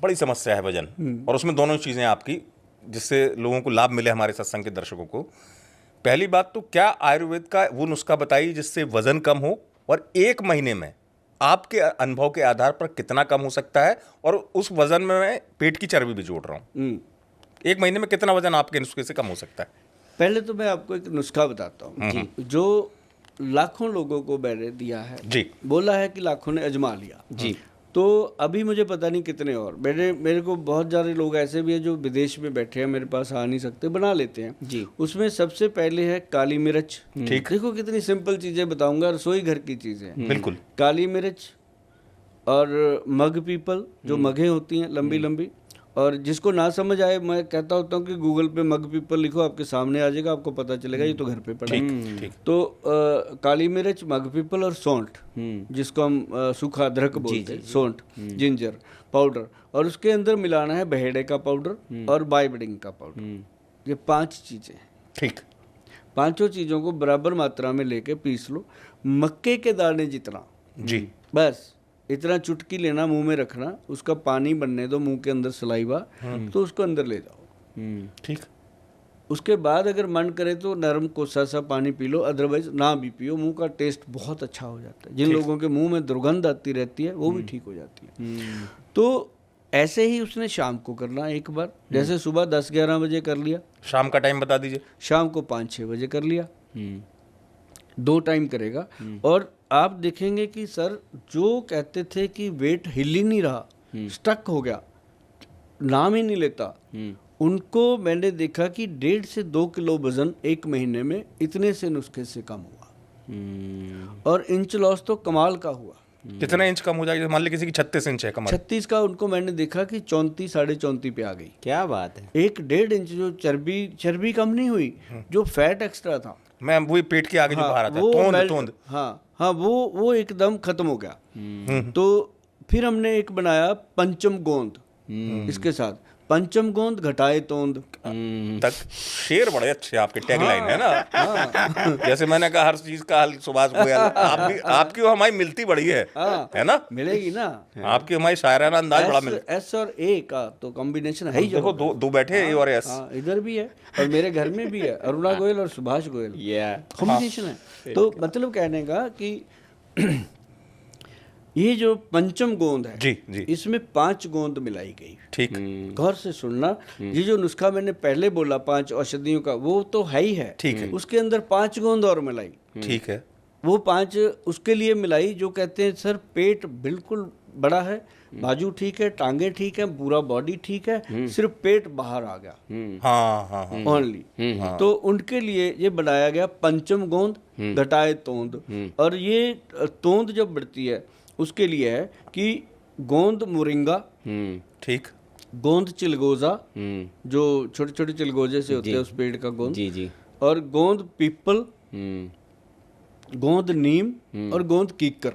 बड़ी समस्या है वजन, और उसमें दोनों चीज़ें आपकी, जिससे लोगों को लाभ मिले, हमारे सत्संग के दर्शकों को। पहली बात तो क्या आयुर्वेद का वो नुस्खा बताइए जिससे वजन कम हो, और 1 महीने में आपके अनुभव के आधार पर कितना कम हो सकता है, और उस वजन में मैं पेट की चर्बी भी जोड़ रहा हूँ। 1 महीने में कितना वजन आपके नुस्खे से कम हो सकता है? पहले तो मैं आपको एक नुस्खा बताता हूँ जो लाखों लोगों को मैंने दिया है जी। बोला है कि लाखों ने अजमा लिया जी। तो अभी मुझे पता नहीं कितने और मेरे को बहुत सारे लोग ऐसे भी हैं जो विदेश में बैठे हैं, मेरे पास आ नहीं सकते, बना लेते हैं जी। उसमें सबसे पहले है काली मिर्च। ठीक। देखो कितनी सिंपल चीज़ें बताऊंगा, रसोई घर की चीज़ें। बिल्कुल। काली मिर्च और मग पीपल, जो मगें होती हैं लंबी लंबी, और जिसको ना समझ आए मैं कहता होता हूँ कि गूगल पे मग पीपल लिखो, आपके सामने आ जाएगा, आपको पता चलेगा ये तो घर पे पड़ा है। ठीक। तो काली मिर्च, मग पीपल और सौंठ, जिसको हम सूखा अदरक बोलते हैं, सौंठ, जिंजर पाउडर, और उसके अंदर मिलाना है बहेड़े का पाउडर और बाइबडिंग का पाउडर। ये 5 चीज़ें। ठीक। पांचों चीज़ों को बराबर मात्रा में लेके पीस लो, मक्के के दाने जितना जी। बस इतना चुटकी लेना, मुंह में रखना, उसका पानी बनने दो, मुंह के अंदर सलाइवा, तो उसको अंदर ले जाओ। ठीक। उसके बाद अगर मन करे तो नरम कोसा सा पानी पी लो, अदरवाइज ना भी पियो, मुंह का टेस्ट बहुत अच्छा हो जाता है। जिन लोगों के मुंह में दुर्गंध आती रहती है वो भी ठीक हो जाती है। तो ऐसे ही उसने शाम को करना एक बार, जैसे सुबह 10-11 बजे कर लिया, शाम का टाइम बता दीजिए। शाम को 5-6 बजे कर लिया, 2 टाइम करेगा। और आप देखेंगे कि सर जो कहते थे कि वेट हिल ही नहीं रहा, स्टक हो गया, नाम ही नहीं लेता, उनको मैंने देखा कि 1.5 से 2 किलो वजन 1 महीने में इतने से नुस्खे से कम हुआ। और इंच लॉस तो कमाल का हुआ। कितना इंच कम हो जाएगा? मान लीजिए किसी की 36 इंच है कमर, 36 का उनको मैंने देखा कि 34 साढ़े 34 पे आ गई। क्या बात है। 1-1.5 इंच जो चर्बी कम नहीं हुई, जो फैट एक्स्ट्रा था, मैं वही पेट के आगे जो बाहर आता है, तोंद। हाँ, वो एकदम खत्म हो गया। तो फिर हमने एक बनाया पंचम गोंद, इसके साथ पंचम गोंद घटाए तोंद तक। शेर बड़े अच्छे आपके टैगलाइन है ना। जैसे मैंने कहा हर चीज का हल सुभाष गोयल, आपकी और हमारी मिलती बड़ी है ना? मिलेगी ना। आपकी हमारी शायराना अंदाज बड़ा मिलता है। एस और ए का तो कॉम्बिनेशन है ही। देखो दो बैठे हैं, ए और एस। इधर भी है और मेरे घर में भी है, अरुणा गोयल और सुभाष गोयल, कॉम्बिनेशन है। तो मतलब कहने का कि ये जो पंचम गोंद है जी। इसमें 5 गोंद मिलाई गई। ठीक। गौर से सुनना, ये जो नुस्खा मैंने पहले बोला 5 औषधियों का, वो तो है ही है। ठीक है। उसके अंदर 5 गोंद और मिलाई। ठीक है। वो 5 उसके लिए मिलाई जो कहते हैं सर पेट बिल्कुल बड़ा है, बाजू ठीक है, टांगे ठीक है, पूरा बॉडी ठीक है, सिर्फ पेट बाहर आ गया, हाँ ओनली। तो उनके लिए ये बनाया गया पंचम गोंद घटाए तोंद। और ये तोंद जब बढ़ती है उसके लिए है कि गोंद मोरिंगा, ठीक, गोंद चिलगोजा, जो छोटे छोटे चिलगोजे से होते हैं उस पेड़ का गोंद, जी, और गोंद पीपल, गोंद नीम और गोंद कीकर,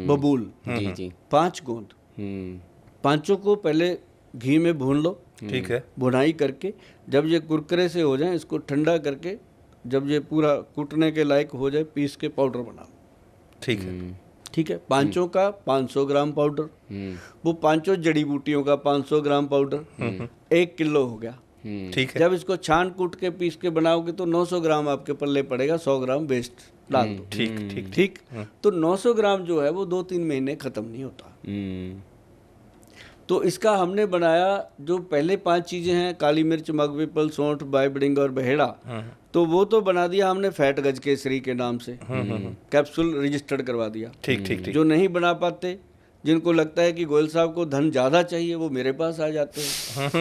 बबूल, जी। 5 गोंद। 5 को पहले घी में भून लो, ठीक है, भुनाई करके। जब ये कुरकुरे से हो जाए इसको ठंडा करके, जब ये पूरा कूटने के लायक हो जाए, पीस के पाउडर बना लो। ठीक है, ठीक है। 5 का 500 ग्राम पाउडर, वो 5 जड़ी बूटियों का 500 ग्राम पाउडर, 1 किलो हो गया। ठीक है। जब इसको छान कूट के पीस के बनाओगे तो 900 ग्राम आपके पल्ले पड़ेगा, 100 ग्राम वेस्ट डाल दो। ठीक। तो 900 ग्राम जो है वो 2-3 महीने खत्म नहीं होता। तो इसका हमने बनाया, जो पहले 5 चीजें हैं, काली मिर्च, मग पीपल, सौंठ, बाइबडिंग और बहेड़ा, तो वो तो बना दिया हमने फैट गज केसरी के नाम से, कैप्सूल रजिस्टर्ड करवा दिया। ठीक। जो नहीं बना पाते, जिनको लगता है कि गोयल साहब को धन ज़्यादा चाहिए, वो मेरे पास आ जाते हैं।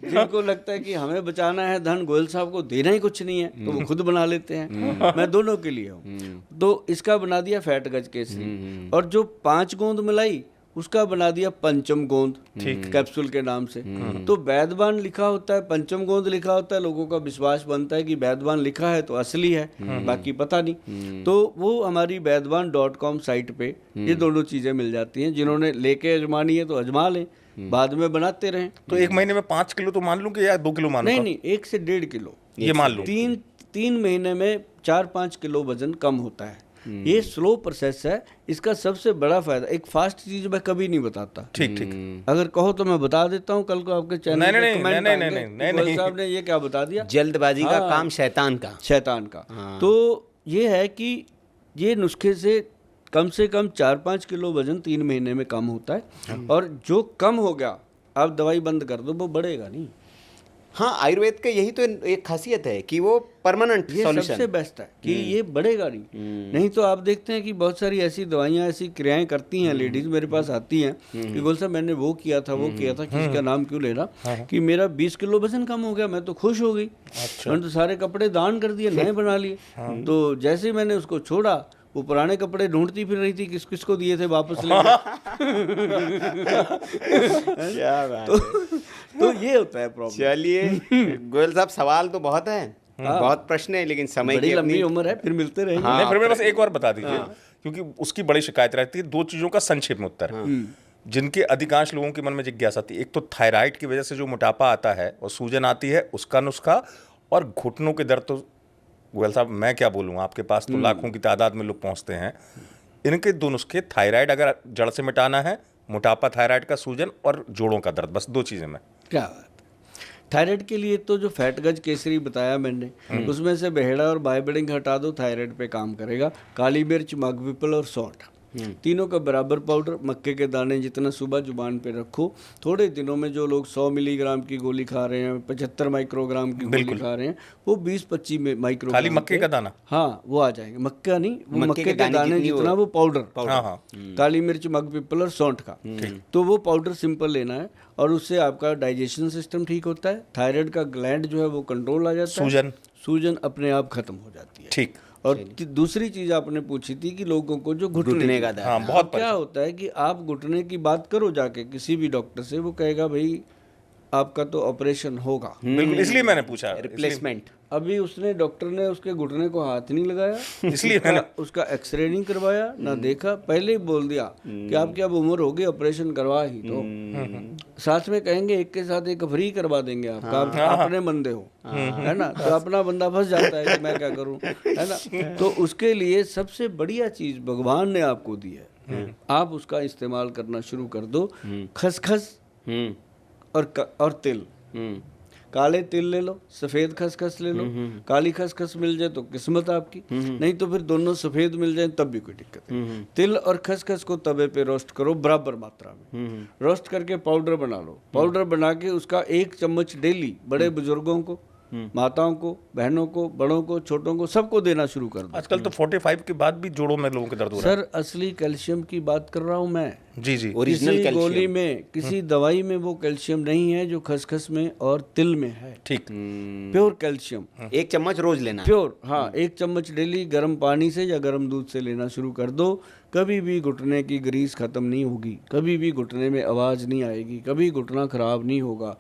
जिनको लगता है कि हमें बचाना है धन, गोयल साहब को देना ही कुछ नहीं है, तो वो खुद बना लेते हैं। मैं दोनों के लिए हूँ। तो इसका बना दिया फैट गज केसरी, और जो 5 गोंद मिलाई उसका बना दिया पंचम गोंद, कैप्सूल के नाम से। तो वैद्यवान लिखा होता है, पंचम गोंद लिखा होता है, लोगों का विश्वास बनता है कि वैद्यवान लिखा है तो असली है, बाकी पता नहीं। तो वो हमारी वैद्यवान.com साइट पे ये दोनों चीजें मिल जाती हैं। जिन्होंने लेके अजमानी है तो अजमा लें, बाद में बनाते रहें। तो 1 महीने में 5 किलो तो मान लूं कि या 2 किलो मान लूं? नहीं, 1 से 1.5 किलो ये मान लूं। 3 महीने में 4-5 किलो वजन कम होता है। ये स्लो प्रोसेस है। इसका सबसे बड़ा फायदा, एक फास्ट चीज मैं कभी नहीं बताता। ठीक ठीक। अगर कहो तो मैं बता देता हूँ, कल को आपके चैनल पे नहीं, कमेंट नहीं, आएंगे नहीं, कि नहीं, गोयल नहीं। साहब ने ये क्या बता दिया। जल्दबाजी का हाँ। काम शैतान का। शैतान का। तो ये है कि ये नुस्खे से कम 4-5 किलो वजन 3 महीने में कम होता है, और जो कम हो गया आप दवाई बंद कर दो, वो बढ़ेगा नहीं। हाँ, आयुर्वेद का यही तो एक खासियत है कि वो परमानेंट ये सॉल्यूशन। सबसे बेस्ट है कि ये बढ़ेगा नहीं। नहीं तो आप देखते हैं कि बहुत सारी ऐसी दवाइयाँ, ऐसी क्रियाएं करती हैं लेडीज मेरे पास आती हैं कि गोल साहब मैंने वो किया था, किसी का नाम क्यों लेना, कि मेरा 20 किलो वजन कम हो गया, मैं तो खुश हो गई, मैंने तो सारे कपड़े दान कर दिए, नए बना लिए। तो जैसे ही मैंने उसको छोड़ा, वो पुराने कपड़े ढूंढती फिर रही थी किस किस को दिए थे, वापस ले क्या बात है। तो ये होता है प्रॉब्लम। चलिए गोयल साहब, सवाल तो बहुत है, बहुत प्रश्न है, लेकिन समय बड़ी की लंबी अपनी उम्र है, फिर मिलते रहेंगे। नहीं, फिर मेरे बस एक और बता दीजिए, क्योंकि उसकी बड़ी शिकायत रहती है। 2 चीज़ों का संक्षेप में उत्तर, जिनके अधिकांश लोगों के मन में जिज्ञासा आती है। एक तो थायराइड की वजह से जो मोटापा आता है और सूजन आती है, उसका नुस्खा, और घुटनों के दर्द। तो गोयल साहब मैं क्या बोलूँ, आपके पास तो लाखों की तादाद में लोग पहुँचते हैं। इनके 2 नुस्खे, थायराइड अगर जड़ से मिटाना है, मोटापा, थायराइड का सूजन और जोड़ों का दर्द, बस 2 चीज़ें में। क्या बात है। थायराइड के लिए तो जो फैट गज केसरी बताया मैंने, उसमें से बेहड़ा और बायबडिंग हटा दो, थायराइड पे काम करेगा। काली मिर्च, मगविपल और सौंठ, तीनों का बराबर पाउडर, मक्के के दाने जितना सुबह जुबान पे रखो। थोड़े दिनों में जो लोग 100 मिलीग्राम की गोली खा रहे हैं, 75 माइक्रोग्राम की गोली खा रहे हैं, वो 20-25 माइक्रोग्राम खाली मक्के का दाना, हाँ वो आ जाएगा। मक्का नहीं, वो मक्के के दाने जितना वो पाउडर। हाँ हाँ। काली मिर्च, मगपिपल और सौंठ का, तो वो पाउडर सिंपल लेना है, और उससे आपका डाइजेशन सिस्टम ठीक होता है। थायराइड का ग्लैंड जो है वो कंट्रोल आ जाता है, सूजन अपने आप खत्म हो जाती है। ठीक। और दूसरी चीज आपने पूछी थी कि लोगों को जो घुटने का दर्द, हाँ, बहुत क्या होता है कि आप घुटने की बात करो जाके किसी भी डॉक्टर से, वो कहेगा भाई आपका तो ऑपरेशन होगा। बिल्कुल, इसलिए मैंने पूछा, रिप्लेसमेंट। अभी उसने, डॉक्टर ने उसके घुटने को हाथ नहीं लगाया, इसलिए मैंने उसका एक्सरे नहीं करवाया, ना देखा, पहले ही बोल दिया कि आपकी अब उम्र होगी, ऑपरेशन करवा ही दो। साथ में कहेंगे एक के साथ एक फ्री करवा देंगे आपका, आप अपने बंदे हो, है ना, तो अपना बंदा फंस जाता है कि मैं क्या करूं, है ना। तो उसके लिए सबसे बढ़िया चीज भगवान ने आपको दी है, आप उसका इस्तेमाल करना शुरू कर दो। खसखस और तिल, काले तिल ले लो, सफेद खसखस ले लो। काली खसखस मिल जाए तो किस्मत आपकी, नहीं तो फिर दोनों सफेद मिल जाए तब भी कोई दिक्कत नहीं। तिल और खसखस को तवे पे रोस्ट करो बराबर मात्रा में, रोस्ट करके पाउडर बना लो। पाउडर बना के उसका 1 चम्मच डेली बड़े बुजुर्गों को, माताओं को, बहनों को, बड़ों को, छोटों को, सबको देना शुरू कर दो। आजकल तो 45 के बाद भी जोड़ों में लोगों के दर्द हो रहा है। सर असली कैल्शियम की बात कर रहा हूँ मैं। जी जी। ओरिजिनल किसी गोली कैल्शियम। में, किसी दवाई में वो कैल्शियम नहीं है जो खसखस में और तिल में है। ठीक। प्योर कैल्शियम, 1 चम्मच रोज लेना है। प्योर, हाँ 1 चम्मच डेली गर्म पानी से या गर्म दूध से लेना शुरू कर दो। कभी भी घुटने की ग्रीस खत्म नहीं होगी, कभी भी घुटने में आवाज़ नहीं आएगी, कभी घुटना खराब नहीं होगा।